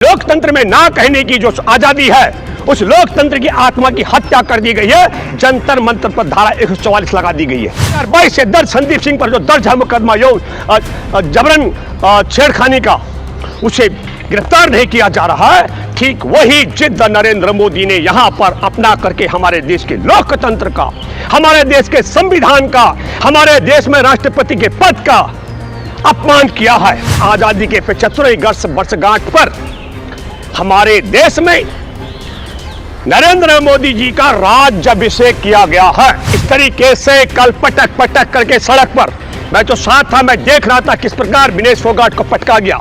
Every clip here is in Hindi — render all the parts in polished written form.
लोकतंत्र में ना कहने की जो आजादी है, उस लोकतंत्र की आत्मा की हत्या कर दी गई है। जंतर मंतर पर धारा 144 लगा दी गई है। 2022 से दर्ज संदीप सिंह पर जो दर्ज है मुकदमा यौन जबरन छेड़खानी का, उसे गिरफ्तार नहीं किया जा रहा है। ठीक वही जिद नरेंद्र मोदी ने यहाँ पर अपना करके हमारे देश के लोकतंत्र का, हमारे देश के संविधान का, हमारे देश में राष्ट्रपति के पद का अपमान किया है। आजादी के 75वीं वर्षगांठ पर हमारे देश में नरेंद्र मोदी जी का राज्याभिषेक किया गया है। इस तरीके से कल पटक पटक करके सड़क पर, मैं तो साथ था, मैं देख रहा था किस प्रकार विनेश फोगाट को पटका गया।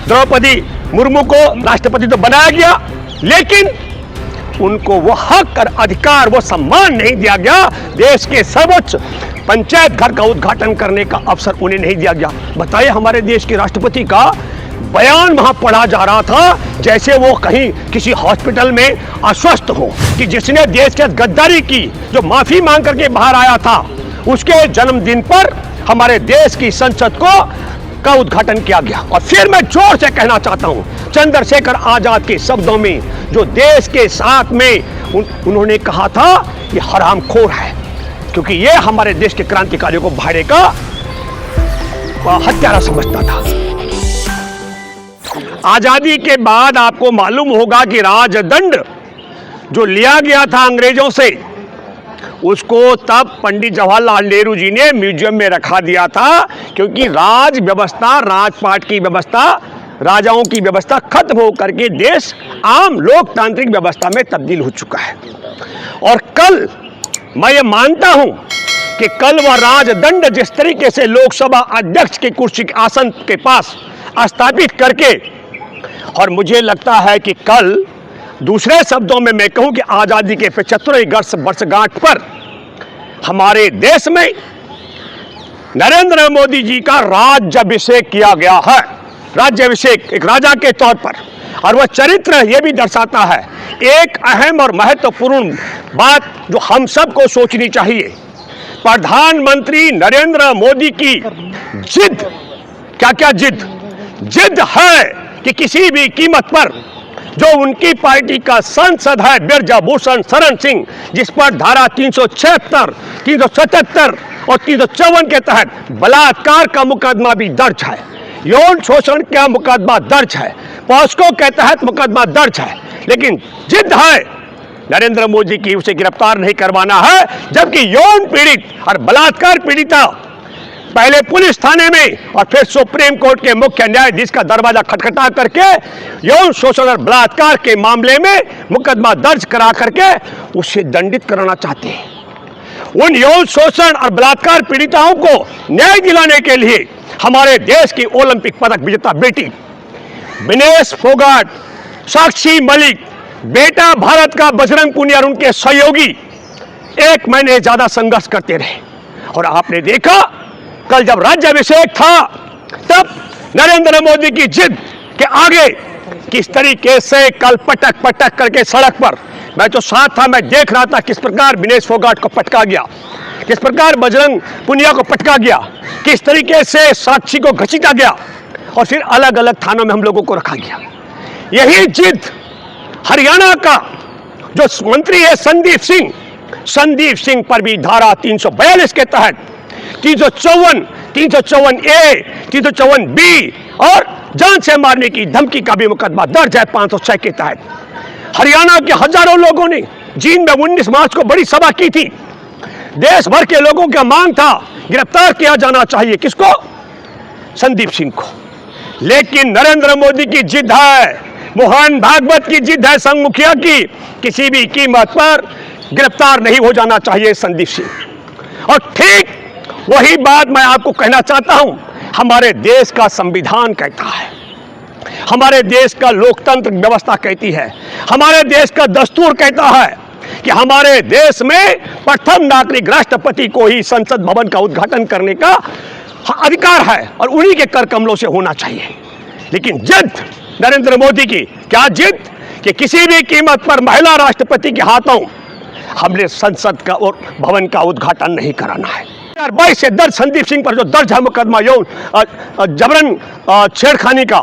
द्रौपदी मुर्मू को राष्ट्रपति तो बनाया गया, लेकिन उनको वो हक और अधिकार, वो सम्मान नहीं दिया गया। देश के सर्वोच्च पंचायत घर का उद्घाटन करने का अवसर उन्हें नहीं दिया गया। बताइए, हमारे देश के राष्ट्रपति का बयान वहां पढ़ा जा रहा था जैसे वो कहीं किसी हॉस्पिटल में अस्वस्थ हो, कि जिसने देश के गद्दारी की, जो माफी मांग करके बाहर आया था, उसके जन्मदिन पर हमारे देश की संसद का उद्घाटन किया गया। और फिर मैं जोर से कहना चाहता हूं, चंद्रशेखर आजाद के शब्दों में, जो देश के साथ में उन्होंने कहा था, ये हरामखोर है, क्योंकि ये हमारे देश के क्रांतिकारियों को भाड़े का हत्यारा समझता था। आजादी के बाद आपको मालूम होगा कि राजदंड जो लिया गया था अंग्रेजों से, उसको तब पंडित जवाहरलाल नेहरू जी ने म्यूजियम में रखा दिया था, क्योंकि राज व्यवस्था, राजपाट की व्यवस्था, राजाओं की व्यवस्था खत्म होकर के देश आम लोकतांत्रिक व्यवस्था में तब्दील हो चुका है। और कल मैं ये मानता हूं कि कल वह राजदंड जिस तरीके से लोकसभा अध्यक्ष की कुर्सी के आसन के पास स्थापित करके, और मुझे लगता है कि कल, दूसरे शब्दों में मैं कहूं कि आजादी के 75वीं वर्षगांठ पर हमारे देश में नरेंद्र मोदी जी का राज्याभिषेक किया गया है। राज्याभिषेक एक राजा के तौर पर, और वह चरित्र यह भी दर्शाता है, एक अहम और महत्वपूर्ण बात जो हम सबको सोचनी चाहिए। प्रधानमंत्री नरेंद्र मोदी की जिद, क्या क्या जिद है कि किसी भी कीमत पर जो उनकी पार्टी का सांसद है ब्रजभूषण शरण सिंह, जिस पर धारा 376, 377 और 354 के तहत बलात्कार का मुकदमा भी दर्ज है, यौन शोषण का मुकदमा दर्ज है, पॉस्को के तहत मुकदमा दर्ज है, लेकिन जिद है नरेंद्र मोदी की उसे गिरफ्तार नहीं करवाना है। जबकि यौन पीड़ित और बलात्कार पीड़िता पहले पुलिस थाने में और फिर सुप्रीम कोर्ट के मुख्य न्यायाधीश का दरवाजा खटखटा करके यौन शोषण और बलात्कार के मामले में मुकदमा दर्ज करा करके उसे दंडित कराना चाहते हैं। उन यौन शोषण और बलात्कार पीड़िताओं को न्याय दिलाने के लिए हमारे देश की ओलंपिक पदक विजेता बेटी विनेश फोगाट, साक्षी मलिक, बेटा भारत का बजरंग पुनिया और उनके सहयोगी 1 महीने ज्यादा संघर्ष करते रहे। और आपने देखा कल जब राज्याभिषेक था, तब नरेंद्र मोदी की जिद के आगे किस तरीके से कल पटक पटक करके सड़क पर, मैं तो साथ था, मैं देख रहा था किस प्रकार विनेश फोगाट को पटका गया, किस प्रकार बजरंग पुनिया को पटका गया, किस तरीके से साक्षी को घसीटा गया, और फिर अलग अलग थानों में हम लोगों को रखा गया। यही जिद हरियाणा का जो मंत्री है संदीप सिंह पर भी धारा 342 के तहत 354, 354A, 354B और जान से मारने की धमकी का भी मुकदमा दर्ज है 506 के तहत। हरियाणा के हजारों लोगों ने जींद में 19 मार्च को बड़ी सभा की थी। देश भर के लोगों का मांग था गिरफ्तार किया जाना चाहिए, किसको? संदीप सिंह को। लेकिन नरेंद्र मोदी की जिद है, मोहन भागवत की जिद है संघ मुखिया की, किसी भी कीमत पर गिरफ्तार नहीं हो जाना चाहिए संदीप सिंह। और ठीक वही बात मैं आपको कहना चाहता हूं, हमारे देश का संविधान कहता है, हमारे देश का लोकतंत्र व्यवस्था कहती है, हमारे देश का दस्तूर कहता है कि हमारे देश में प्रथम नागरिक राष्ट्रपति को ही संसद भवन का उद्घाटन करने का अधिकार है और उन्हीं के कर कमलों से होना चाहिए। लेकिन जिद नरेंद्र मोदी की, क्या जिद कि किसी भी कीमत पर महिला राष्ट्रपति के हाथों हमने संसद का और भवन का उद्घाटन नहीं कराना है। 2022 से दर्ज संदीप सिंह पर जो दर्ज है मुकदमा यौन जबरन छेड़खानी का,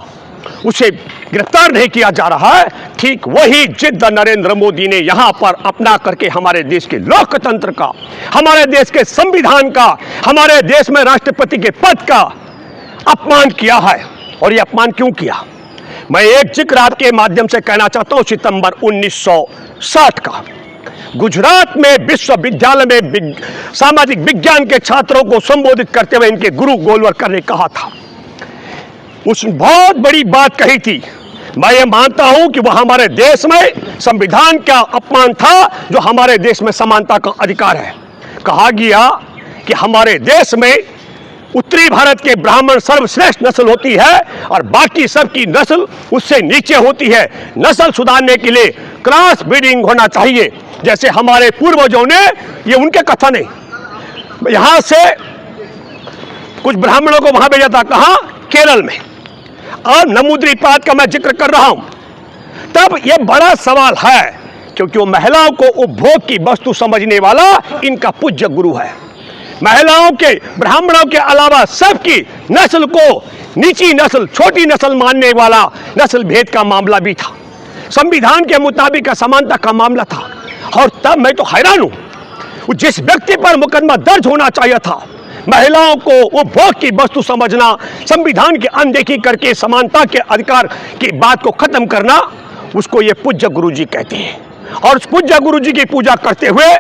उसे गिरफ्तार नहीं किया जा रहा है, ठीक वही जिद नरेंद्र मोदी ने यहां पर अपना करके हमारे देश के लोकतंत्र का, हमारे देश के संविधान का, हमारे देश में राष्ट्रपति के पद का अपमान किया है। और यह अपमान क्यों किया, मैं एक जिक्र आपके माध्यम से कहना चाहता हूं। सितंबर 1960 का गुजरात में विश्वविद्यालय में सामाजिक विज्ञान के छात्रों को संबोधित करते हुए इनके गुरु गोलवलकर ने कहा था, उस बहुत बड़ी बात कही थी। मैं ये मानता हूं कि वह हमारे देश में संविधान का अपमान था, जो हमारे देश में समानता का अधिकार है। कहा गया कि हमारे देश में उत्तरी भारत के ब्राह्मण सर्वश्रेष्ठ नस्ल होती है और बाकी सबकी नस्ल उससे नीचे होती है। नस्ल सुधारने के लिए क्रॉस ब्रीडिंग होना चाहिए, जैसे हमारे पूर्वजों ने, ये उनके कथन है। यहां से कुछ ब्राह्मणों को वहां भेजा था, कहां? केरल में। और नमूद्रीपात का मैं जिक्र कर रहा हूं, तब यह बड़ा सवाल है, क्योंकि वो महिलाओं को उपभोग की वस्तु समझने वाला इनका पूज्य गुरु है। महिलाओं के, ब्राह्मणों के अलावा सबकी नस्ल को नीची नस्ल, छोटी नस्ल मानने वाला नस्ल भेद का मामला भी था। संविधान के मुताबिक समानता का मामला था। और तब मैं तो हैरान हूं, जिस व्यक्ति पर मुकदमा दर्ज होना चाहिए था, महिलाओं को उपभोग की वस्तु समझना, संविधान की अनदेखी करके समानता के अधिकार की बात को खत्म करना, उसको ये पूज्य गुरुजी कहते हैं। और उस पूज्य गुरुजी की पूजा करते हुए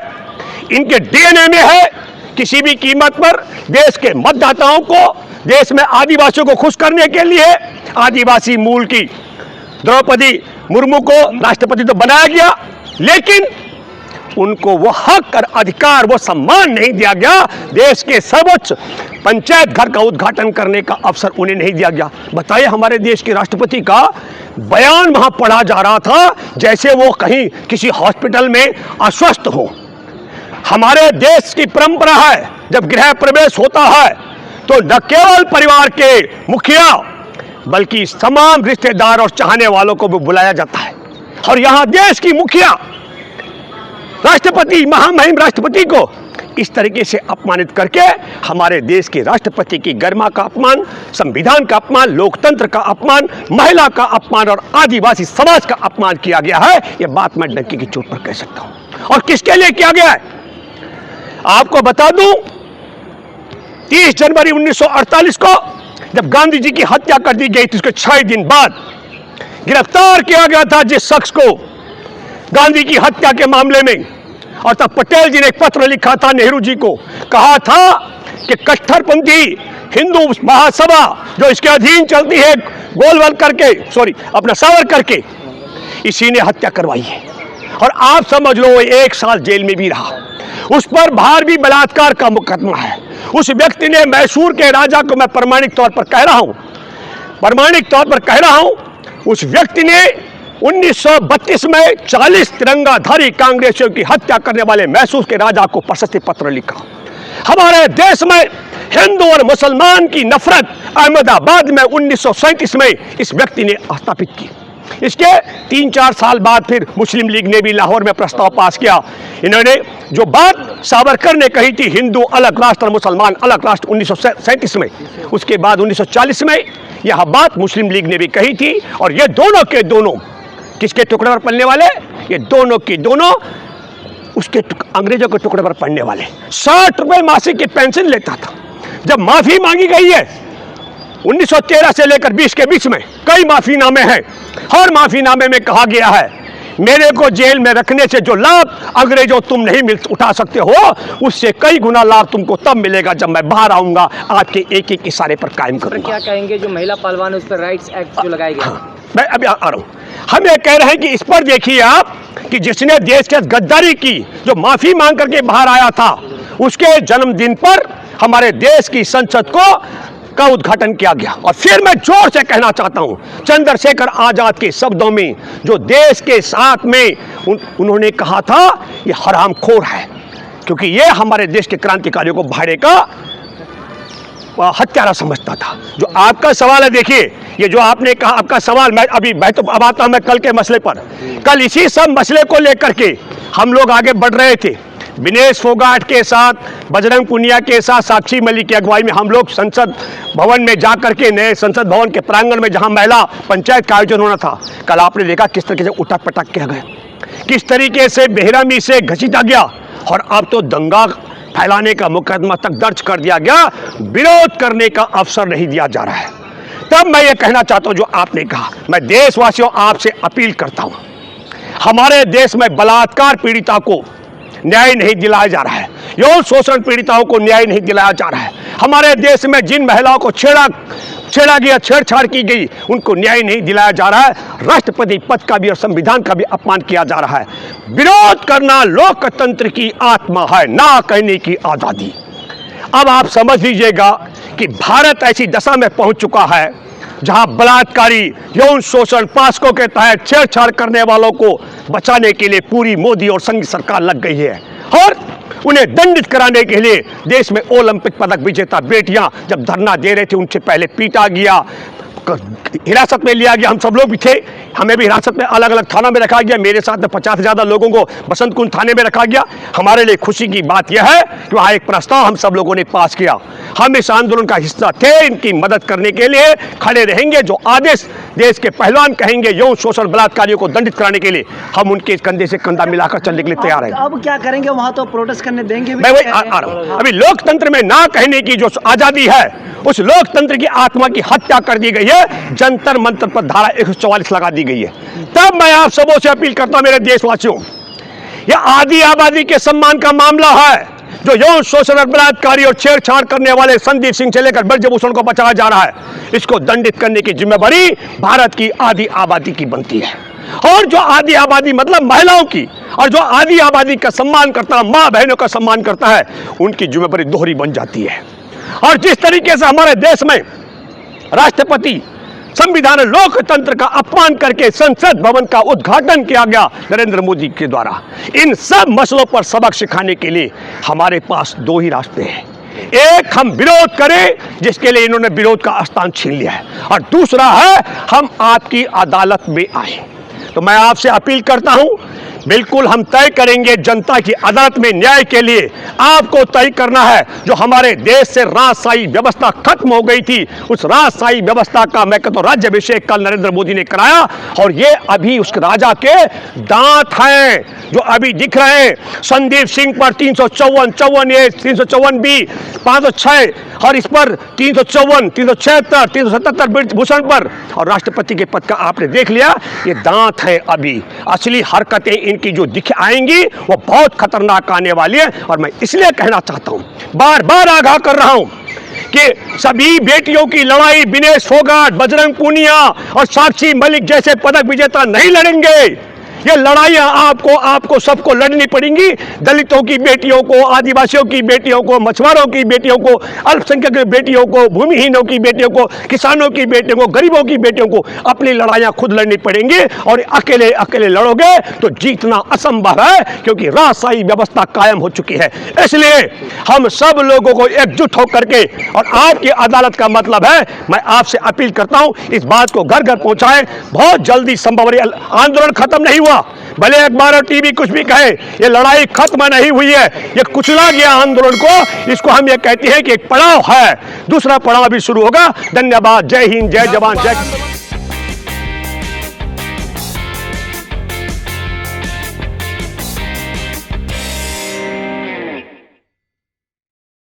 इनके डीएनए में है, किसी भी कीमत पर देश के मतदाताओं को, देश में आदिवासियों को खुश करने के लिए आदिवासी मूल की द्रौपदी मुर्मू को राष्ट्रपति तो बनाया गया, लेकिन उनको वो हक और अधिकार, वो सम्मान नहीं दिया गया। देश के सर्वोच्च पंचायत घर का उद्घाटन करने का अवसर उन्हें नहीं दिया गया। बताइए, हमारे देश के राष्ट्रपति का बयान वहां पढ़ा जा रहा था जैसे वो कहीं किसी हॉस्पिटल में अस्वस्थ हो। हमारे देश की परंपरा है, जब गृह प्रवेश होता है तो न केवल परिवार के मुखिया बल्कि तमाम रिश्तेदार और चाहने वालों को भी बुलाया जाता है। और यहां देश की मुखिया राष्ट्रपति, महामहिम राष्ट्रपति को इस तरीके से अपमानित करके हमारे देश के राष्ट्रपति की गरिमा का अपमान, संविधान का अपमान, लोकतंत्र का अपमान, महिला का अपमान और आदिवासी समाज का अपमान किया गया है। यह बात मैं डंकी की चोट पर कह सकता हूं। और किसके लिए किया गया है आपको बता दूं, 30 जनवरी 1948 को जब गांधी जी की हत्या कर दी गई थी, उसके 6 दिन बाद गिरफ्तार किया गया था जिस शख्स को गांधी की हत्या के मामले में। और तब पटेल जी ने एक पत्र लिखा था नेहरू जी को, कहा था कि कट्टरपंथी हिंदू महासभा जो इसके अधीन चलती है, गोलवलकर के, अपना सावरकर के, इसी ने हत्या करवाई है। और आप समझ लो 1 साल जेल में भी रहा। उस पर भारतीय बलात्कार का मुकदमा है। उस व्यक्ति ने, मैसूर के राजा को मैं प्रामाणिक तौर पर कह रहा हूं, उस व्यक्ति ने 1932 में 40 तिरंगाधारी कांग्रेसियों की हत्या करने वाले मैसूर के राजा को प्रशस्ति पत्र लिखा। हमारे देश में हिंदू और मुसलमान की नफरत अहमदाबाद में 1937 में इस व्यक्ति ने स्थापित की। इसके 3-4 साल बाद फिर मुस्लिम लीग ने भी लाहौर में प्रस्ताव पास किया। इन्होंने जो बात सावरकर ने कही थी, हिंदू अलग राष्ट्र और मुसलमान अलग राष्ट्र, 1937 में, उसके बाद 1940 में यह बात मुस्लिम लीग ने भी कही थी। और ये दोनों के दोनों किसके टुकड़े पर पलने वाले? ये दोनों की दोनों उसके अंग्रेजों के टुकड़े पर पड़ने वाले। 60 रुपए मासिक की पेंशन लेता था। जब माफी मांगी गई है 1913 से लेकर 20 के बीच में कई माफीनामे हैं। हर माफीनामे में कहा गया है, मेरे को जेल में रखने से जो लाभ अंग्रेजों तुम नहीं उठा सकते हो, उससे कई गुना लाभ तुमको तब मिलेगा जब मैं बाहर आऊंगा, आपके एक एक इशारे पर कायम करूंगा। क्या कहेंगे जो महिला पहलवान है उस पर राइट्स एक्ट जो लगाए गए? मैं अभी आ रहा हूं। हम ये कह रहे हैं कि इस पर देखिए आप, कि जिसने देश के गद्दारी की, जो माफी मांग करके बाहर आया था, उसके जन्मदिन पर हमारे देश की संसद का उद्घाटन किया गया। और फिर मैं जोर से कहना चाहता हूं, चंद्रशेखर आजाद के शब्दों में, जो देश के साथ में उन्होंने कहा था, ये हरामखोर है, क्योंकि ये हमारे देश के क्रांतिकारियों को भाड़े का हत्यारा समझता था। जो आपका सवाल है, देखिए ये जो आपने कहा, आपका सवाल, मैं तो अब आता हूं मैं कल के मसले पर। कल इसी सब मसले को लेकर के हम लोग आगे बढ़ रहे थे। विनेश फोगाट के साथ, बजरंग पुनिया के साथ, साक्षी मलिक की अगुवाई में हम लोग संसद भवन में जाकर के, नए संसद भवन के प्रांगण में जहां महिला पंचायत का आयोजन होना था, कल आपने देखा किस तरीके से उठक पटक किया गया, किस तरीके से बेरहमी से घसीटा गया, और अब तो दंगा फैलाने का मुकदमा तक दर्ज कर दिया गया। विरोध करने का अवसर नहीं दिया जा रहा है। तब मैं ये कहना चाहता हूं जो आपने कहा, मैं देशवासियों आपसे अपील करता हूं, हमारे देश में बलात्कार पीड़िता को न्याय नहीं दिलाया जा रहा है, यौन शोषण पीड़िताओं को न्याय नहीं दिलाया जा रहा है, हमारे देश में जिन महिलाओं को छेड़ा गया, छेड़छाड़ की गई, उनको न्याय नहीं दिलाया जा रहा है, राष्ट्रपति पद का भी और संविधान का भी अपमान किया जा रहा है। विरोध करना लोकतंत्र की आत्मा है, ना कहने की आजादी। अब आप समझ लीजिएगा कि भारत ऐसी दशा में पहुंच चुका है जहां बलात्कारी, यौन शोषण, पास्को के तहत छेड़छाड़ करने वालों को बचाने के लिए पूरी मोदी और संघ सरकार लग गई है, और उन्हें दंडित कराने के लिए देश में ओलंपिक पदक विजेता बेटियां जब धरना दे रहे थे, उनसे पहले पीटा गया, हिरासत में लिया गया। हम सब लोग भी थे, हमें भी हिरासत में अलग अलग थाना में रखा गया। मेरे साथ में 50 से ज़्यादा लोगों को बसंत कुंज थाने में रखा गया। हमारे लिए खुशी की बात यह है कि वहाँ एक प्रस्ताव हम सब लोगों ने पास किया। हम इस आंदोलन का हिस्सा थे, इनकी मदद करने के लिए खड़े रहेंगे। जो आदेश देश के पहलवान कहेंगे यौन शोषण बलात्कारियों को दंडित कराने के लिए, हम उनके कंधे से कंधा मिलाकर चलने के लिए तैयार हैं। अब क्या करेंगे वहाँ, तो प्रोटेस्ट करने देंगे? मैं वही आ रहा हूँ। अभी लोकतंत्र में ना कहने की जो आजादी है, उस लोकतंत्र की आत्मा की हत्या कर दी गई है। जंतर मंतर पर धारा 144 लगा दी गई है। तब मैं आप सबों से अपील करता हूं मेरे देशवासियों, यह आदि आबादी के सम्मान का मामला है। जो यौन शोषण और बलात्कारी और छेड़छाड़ करने वाले संदीप सिंह से लेकर ब्रजभूषण को बचाया जा रहा है, इसको दंडित करने की जिम्मेदारी भारत की आदि आबादी की बनती है। और जो आदि आबादी मतलब महिलाओं की, और जो आदि आबादी का सम्मान करता है, माँ बहनों का सम्मान करता है, उनकी जिम्मेदारी दोहरी बन जाती है। और जिस तरीके से हमारे देश में राष्ट्रपति संविधान लोकतंत्र का अपमान करके संसद भवन का उद्घाटन किया गया नरेंद्र मोदी के द्वारा, इन सब मसलों पर सबक सिखाने के लिए हमारे पास दो ही रास्ते हैं। एक, हम विरोध करें, जिसके लिए इन्होंने विरोध का स्थान छीन लिया है, और दूसरा है हम आपकी अदालत में आए। तो मैं आपसे अपील करता हूं, बिल्कुल हम तय करेंगे जनता की अदालत में न्याय के लिए। आपको तय करना है, जो हमारे देश से राजशाही व्यवस्था खत्म हो गई थी, उस राजशाही व्यवस्था का मैं कहता हूं राज्याभिषेक कल नरेंद्र मोदी ने कराया, और ये अभी उस राजा के दांत हैं जो अभी दिख रहे हैं। संदीप सिंह पर 354 ए, 354 बी, 506, और इस पर 354, 376, 377 ब्रजभूषण पर, और राष्ट्रपति के पद का आपने देख लिया। ये दांत है, अभी असली हरकतें इनकी जो दिख आएंगी वो बहुत खतरनाक आने वाली है। और मैं इसलिए कहना चाहता हूं, बार बार आगाह कर रहा हूं कि सभी बेटियों की लड़ाई विनेश फोगाट, बजरंग पूनिया और साक्षी मलिक जैसे पदक विजेता नहीं लड़ेंगे। ये लड़ाइयां आपको सबको लड़नी पड़ेंगी। दलितों की बेटियों को, आदिवासियों की बेटियों को, मछुआरों की बेटियों को, अल्पसंख्यक बेटियों को, भूमिहीनों की बेटियों को, किसानों की बेटियों को, गरीबों की बेटियों को अपनी लड़ाइयां खुद लड़नी पड़ेंगी। और अकेले अकेले लड़ोगे तो जीतना असंभव है, क्योंकि राजशाही व्यवस्था कायम हो चुकी है। इसलिए हम सब लोगों को एकजुट होकर के, और आपकी अदालत का मतलब है, मैं आपसे अपील करता हूं इस बात को घर घर पहुंचाएं। बहुत जल्दी संभव है। आंदोलन खत्म नहीं हुआ, भले अखबार और टीवी कुछ भी कहे, ये लड़ाई खत्म नहीं हुई है। ये कुचला गया आंदोलन को, इसको हम ये कहते हैं कि एक पड़ाव है, दूसरा पड़ाव भी शुरू होगा। धन्यवाद। जय हिंद, जय जवान, जय